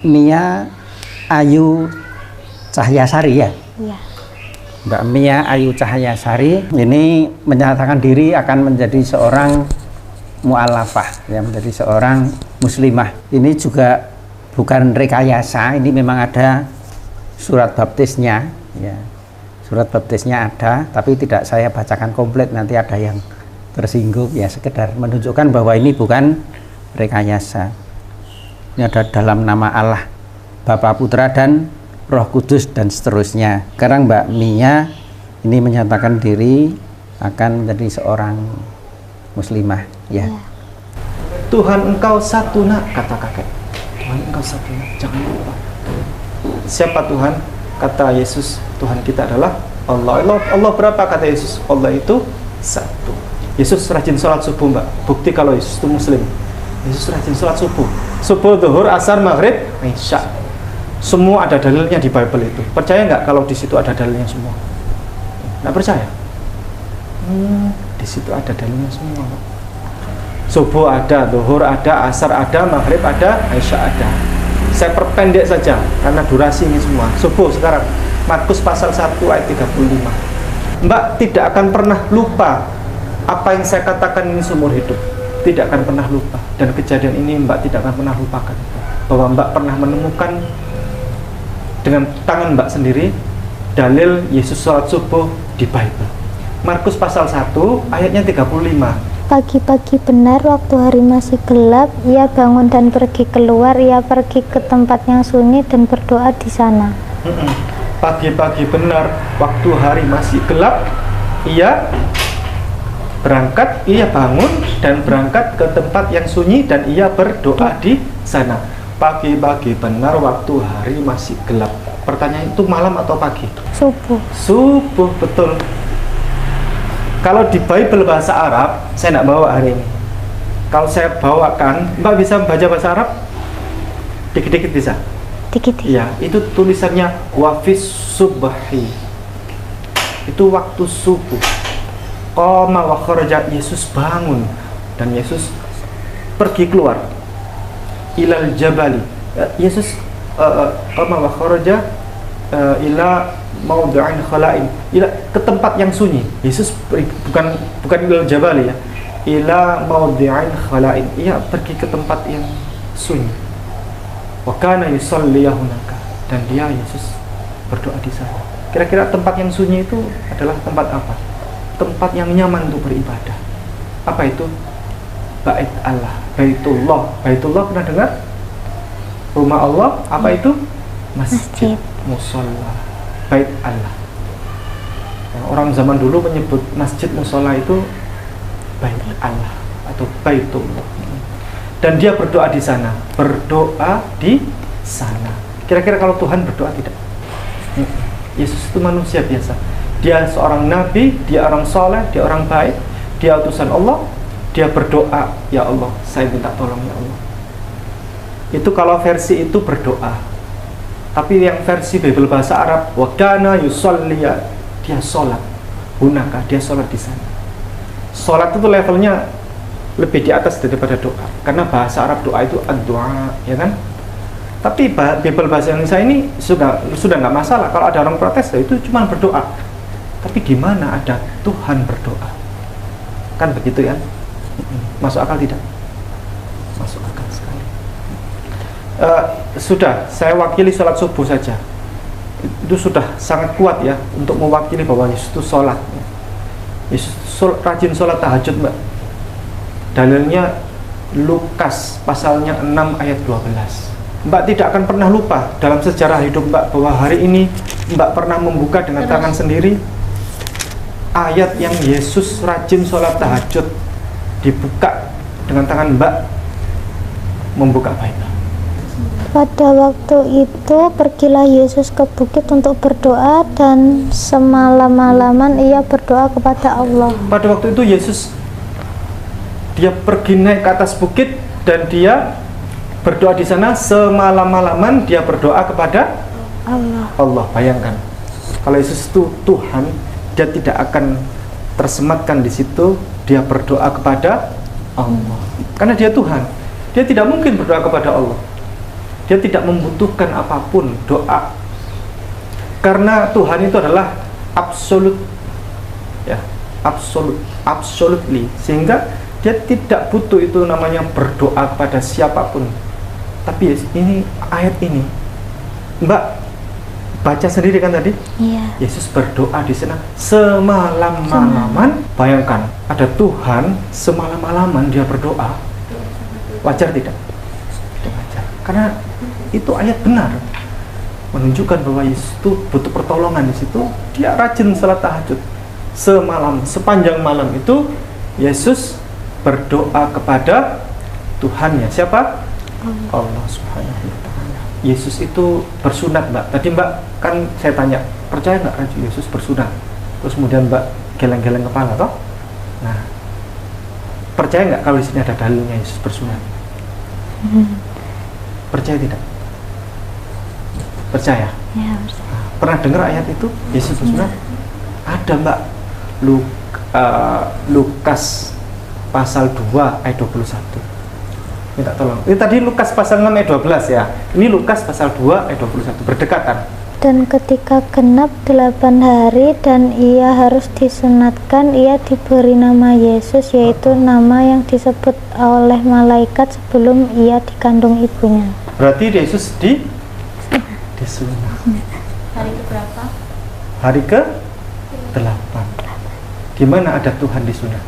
Mia Ayu Cahyasari ya? Iya. Mbak Mia Ayu Cahyasari ini menyatakan diri akan menjadi seorang mu'alafah, ya, menjadi seorang muslimah. Ini juga bukan rekayasa, ini memang ada surat baptisnya, ya. Surat baptisnya ada, tapi tidak saya bacakan komplit, nanti ada yang tersinggung, ya, sekedar menunjukkan bahwa ini bukan rekayasa. Ini ada dalam nama Allah, Bapa, Putra, dan Roh Kudus, dan seterusnya. Sekarang Mbak Mia ini menyatakan diri akan menjadi seorang muslimah, ya. Tuhan engkau satu, nak, kata kakek. Tuhan engkau satu, nak, jangan lupa. Siapa Tuhan? Kata Yesus, Tuhan kita adalah Allah. Allah berapa? Kata Yesus, Allah itu satu. Yesus rajin sholat subuh, Mbak. Bukti kalau Yesus itu muslim. Yesus rajin sholat subuh. Subuh, zuhur, asar, maghrib, isya. Semua ada dalilnya di Bible itu. Percaya nggak kalau di situ ada dalilnya semua? Nggak percaya? Di situ ada dalilnya semua, Pak. Subuh ada, zuhur ada, asar ada, maghrib ada, isya ada. Saya perpendek saja karena durasi ini semua. Subuh sekarang, Markus pasal 1 ayat 35. Mbak tidak akan pernah lupa apa yang saya katakan ini seumur hidup. Tidak akan pernah lupa. Dan kejadian ini Mbak tidak akan pernah lupakan, bahwa Mbak pernah menemukan dengan tangan Mbak sendiri dalil Yesus sholat subuh di Bible. Markus pasal 1 ayatnya 35. Pagi-pagi benar waktu hari masih gelap, ia bangun dan pergi keluar. Ia pergi ke tempat yang sunyi dan berdoa di sana. Pagi-pagi benar waktu hari masih gelap, ia berangkat, ia bangun dan berangkat ke tempat yang sunyi dan ia berdoa di sana. Pagi-pagi benar waktu hari masih gelap. Pertanyaan itu malam atau pagi? Subuh. Subuh, betul. Kalau di Bible bahasa Arab, saya tidak bawa hari ini. Kalau saya bawakan, Mbak bisa membaca bahasa Arab? Dikit-dikit bisa? Dikit-dikit. Iya, itu tulisannya wafis subhi. Itu waktu subuh. Qama wa kharaja, Yesus bangun dan Yesus pergi keluar. Ilal jabali, Yesus qama wa kharaja ila maudhi'in khala'in, ila ke tempat yang sunyi. Yesus bukan ilal jabali, ya. Ila maudhi'in khala'in, ia pergi ke tempat yang sunyi. Wa kana yusalli hunaka, dan dia Yesus berdoa di sana. Kira-kira tempat yang sunyi itu adalah tempat apa? Tempat yang nyaman untuk beribadah. Apa itu? Bait Allah, Baitullah. Baitullah pernah dengar? Rumah Allah, apa itu? Masjid, musola, Bait Allah. Orang zaman dulu menyebut masjid musola itu Bait Allah atau Baitullah. Dan dia berdoa di sana. Berdoa di sana. Kira-kira kalau Tuhan berdoa tidak? Yesus itu manusia biasa. Dia seorang nabi, dia orang soleh, dia orang baik, dia utusan Allah. Dia berdoa, ya Allah, saya minta tolong ya Allah. Itu kalau versi itu berdoa. Tapi yang versi Bible bahasa Arab, wa kana yusolli, dia sholat. Hunaka, dia sholat di sana. Sholat itu levelnya lebih di atas daripada doa. Karena bahasa Arab doa itu ad-du'a, ya kan? Tapi Bible bahasa Indonesia ini sudah nggak masalah. Kalau ada orang protes, itu cuma berdoa. Tapi di mana ada Tuhan berdoa? Kan begitu ya? Masuk akal tidak? Masuk akal sekali. Sudah, saya wakili sholat subuh saja. Itu sudah sangat kuat ya untuk mewakili bahwa Yesus itu sholat. Yesus rajin sholat tahajud, Mbak. Dalilnya Lukas pasalnya 6 ayat 12. Mbak tidak akan pernah lupa dalam sejarah hidup Mbak bahwa hari ini Mbak pernah membuka dengan tangan sendiri ayat yang Yesus rajin sholat tahajud, dibuka dengan tangan Mbak membuka Bible. Pada waktu itu pergilah Yesus ke bukit untuk berdoa, dan semalam-malaman ia berdoa kepada Allah. Pada waktu itu Yesus dia pergi naik ke atas bukit dan dia berdoa di sana. Semalam-malaman dia berdoa kepada Allah. Bayangkan kalau Yesus itu Tuhan, dia tidak akan tersematkan di situ dia berdoa kepada Allah. Karena dia Tuhan. Dia tidak mungkin berdoa kepada Allah. Dia tidak membutuhkan apapun doa. Karena Tuhan itu adalah absolut, ya, absolutely, sehingga dia tidak butuh itu namanya berdoa kepada siapapun. Tapi ini ayat ini, Mbak baca sendiri kan tadi? Iya. Yesus berdoa di sana semalam-malaman. Bayangkan, ada Tuhan semalam-malaman dia berdoa. Wajar tidak? Tidak wajar. Karena itu ayat benar, menunjukkan bahwa Yesus itu butuh pertolongan di situ. Dia rajin salat tahajud semalam, sepanjang malam itu Yesus berdoa kepada Tuhannya. Siapa? Allah Subhanahu wa Ta'ala. Yesus itu bersunat, Mbak. Tadi Mbak kan saya tanya, percaya nggak Yesus bersunat? Terus kemudian Mbak geleng-geleng kepala, toh? Nah, percaya nggak kalau di sini ada dalilnya Yesus bersunat? Percaya tidak? Percaya? Ya, percaya. Pernah dengar ayat itu Yesus bersunat? Ada, Mbak. Lukas pasal 2 ayat 21. Minta tolong. Ini tadi Lukas pasal 6 ayat 12 ya. Ini Lukas pasal 2 ayat 21, berdekatan. Dan ketika genap 8 hari dan ia harus disunatkan, ia diberi nama Yesus, yaitu nama yang disebut oleh malaikat sebelum ia dikandung ibunya. Berarti Yesus disunat. Hari ke berapa? Hari ke 8. Di mana ada Tuhan disunat?